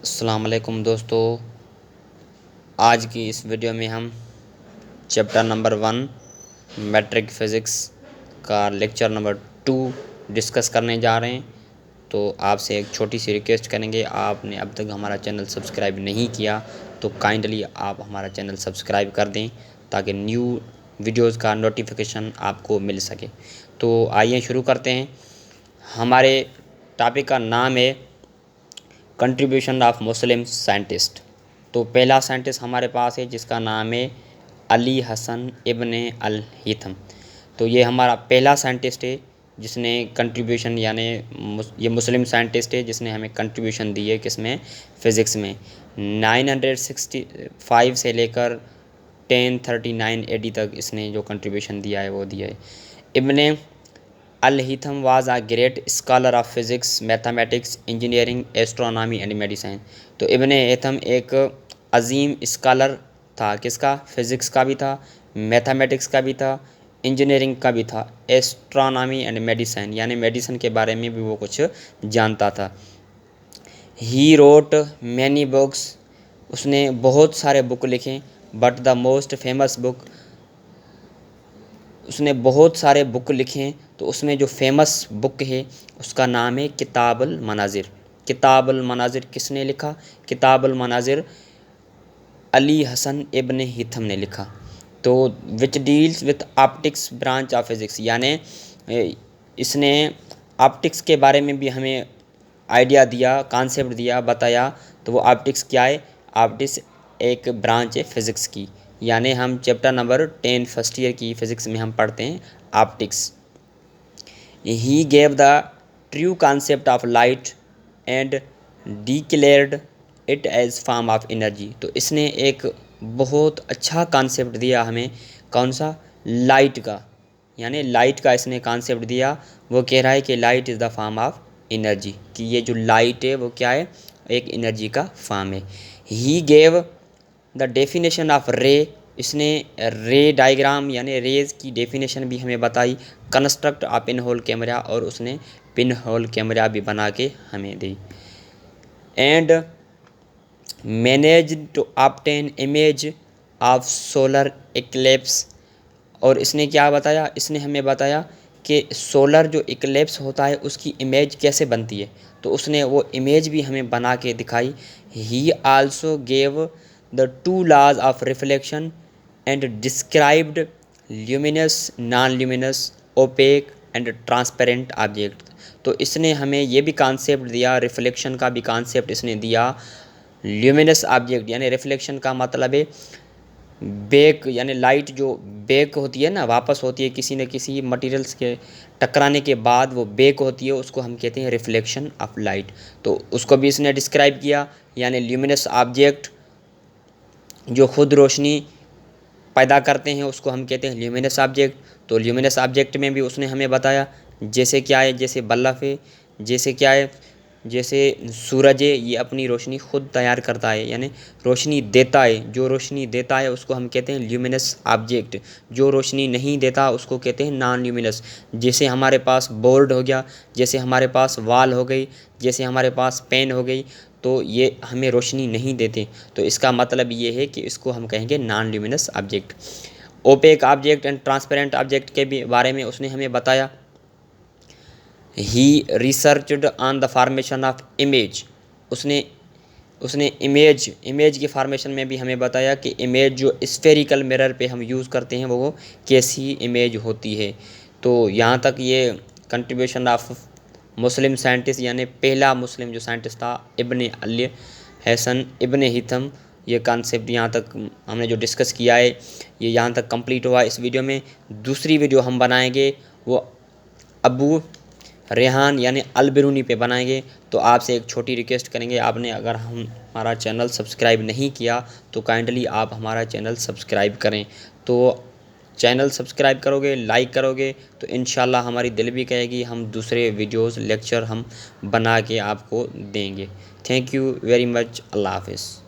अस्सलाम वालेकुम दोस्तों। आज की इस वीडियो में हम चैप्टर नंबर 1 मैट्रिक फ़िज़िक्स का लेक्चर नंबर 2 डिस्कस करने जा रहे हैं। तो आपसे एक छोटी सी रिक्वेस्ट करेंगे, आपने अब तक हमारा चैनल सब्सक्राइब नहीं किया तो काइंडली आप हमारा चैनल सब्सक्राइब कर दें ताकि न्यू वीडियोज़ का नोटिफिकेशन आपको मिल सके। तो आइए शुरू करते हैं। हमारे टॉपिक का नाम है कंट्रीब्यूशन ऑफ मुस्लिम साइंटिस्ट। तो पहला साइंटिस्ट हमारे पास है जिसका नाम है अली हसन इब्न अल हिथम। तो ये हमारा पहला साइंटिस्ट है जिसने कंट्रीब्यूशन यानी ये मुस्लिम साइंटिस्ट है जिसने हमें कंट्रीब्यूशन दी है किसमें, फ़िज़िक्स में। 965 से लेकर 1039 AD तक इसने जो कंट्रीब्यूशन दिया है वो दिया है। Ibn al Haytham was a great scholar of physics, mathematics, engineering, astronomy and medicine. तो इब्न हिथम एक अजीम स्कॉलर था, किसका, फ़िज़िक्स का भी था, मैथमेटिक्स का भी था, इंजीनियरिंग का भी था, एस्ट्रोनॉमी एंड मेडिसिन यानी मेडिसिन के बारे में भी वो कुछ जानता था। ही रोट मैनी बुक्स, उसने बहुत सारे बुक लिखे, but the most famous book, उसने बहुत सारे बुक लिखे हैं तो उसमें जो फेमस बुक है उसका नाम है किताबुल मनाजिर। किताबुल मनाजिर किसने लिखा? किताबुल मनाजिर अली हसन इब्न हिथम ने लिखा। तो which deals with optics branch of physics यानी इसने ऑप्टिक्स के बारे में भी हमें आइडिया दिया, कॉन्सेप्ट दिया, बताया। तो वो ऑप्टिक्स क्या है? ऑप्टिक्स एक ब्रांच है फ़िज़िक्स की, यानी हम चैप्टर नंबर 10 फर्स्ट ईयर की फ़िज़िक्स में हम पढ़ते हैं optics. He gave the true concept of light and declared it as form of energy. तो इसने एक बहुत अच्छा कॉन्सेप्ट दिया हमें, कौन सा? लाइट का, यानी लाइट का इसने कॉन्सेप्ट दिया। वो कह रहा है कि light is the form of energy, कि ये जो लाइट है वो क्या है? एक एनर्जी का फॉर्म है। ही गेव द डेफिनेशन ऑफ रे, इसने रे डायग्राम यानी रेज़ की डेफिनेशन भी हमें बताई। Construct of pin hole camera, और उसने पिन होल कैमरा भी बना के हमें दी। And manage to obtain image of solar eclipse, और इसने क्या बताया? इसने हमें बताया कि सोलर जो इक्लिप्स होता है उसकी इमेज कैसे बनती है, तो उसने वो इमेज भी हमें बना के दिखाई। ही also gave the 2 laws of reflection and described luminous, non luminous, opaque and transparent object. तो इसने हमें ये भी कॉन्सेप्ट दिया, रिफ्लेक्शन का भी कॉन्सेप्ट इसने दिया। ल्यूमिनस ऑब्जेक्ट यानी रिफ्लेक्शन का मतलब है बेक, यानी लाइट जो बेक होती है ना, वापस होती है किसी न किसी मटेरियल्स के टकराने के बाद वो बेक होती है, उसको हम कहते हैं रिफ्लेक्शन ऑफ लाइट। तो उसको भी इसने डिस्क्राइब किया, यानी ल्यूमिनस ऑब्जेक्ट जो खुद रोशनी पैदा करते हैं उसको हम कहते हैं ल्यूमिनस ऑब्जेक्ट। तो ल्यूमिनस ऑब्जेक्ट में भी उसने हमें बताया, जैसे क्या है, जैसे बल्ब है, जैसे क्या है, जैसे सूरज है, ये अपनी रोशनी खुद तैयार करता है यानी रोशनी देता है। जो रोशनी देता है उसको हम कहते हैं ल्यूमिनस ऑब्जेक्ट, जो रोशनी नहीं देता उसको कहते हैं नॉन ल्यूमिनस। जैसे हमारे पास बोर्ड हो गया, जैसे हमारे पास वॉल हो गई, जैसे हमारे पास पेन हो गई, तो ये हमें रोशनी नहीं देते, तो इसका मतलब ये है कि इसको हम कहेंगे non luminous object. Opaque object and transparent object के भी बारे में उसने हमें बताया। He researched on the formation of image, उसने उसने इमेज की फार्मेशन में भी हमें बताया कि इमेज जो स्फेरिकल मिरर पे हम यूज़ करते हैं वो कैसी इमेज होती है। तो यहाँ तक ये कंट्रीब्यूशन ऑफ मुस्लिम साइंटिस्ट, यानी पहला मुस्लिम जो साइंटिस्ट था इब्न अली हसन इब्न हिथम, ये कॉन्सेप्ट यहाँ तक हमने जो डिस्कस किया है ये यहाँ तक कंप्लीट हुआ। इस वीडियो में दूसरी वीडियो हम बनाएंगे वो अबू रेहान यानी अल बिरूनी पे बनाएंगे। तो आपसे एक छोटी रिक्वेस्ट करेंगे, आपने अगर हमारा चैनल सब्सक्राइब नहीं किया तो काइंडली आप हमारा चैनल सब्सक्राइब करें। तो चैनल सब्सक्राइब करोगे, लाइक करोगे तो इंशाल्लाह हमारी दिल भी कहेगी हम दूसरे वीडियोस लेक्चर हम बना के आपको देंगे। Thank you very much. अल्लाह हाफ़िज़।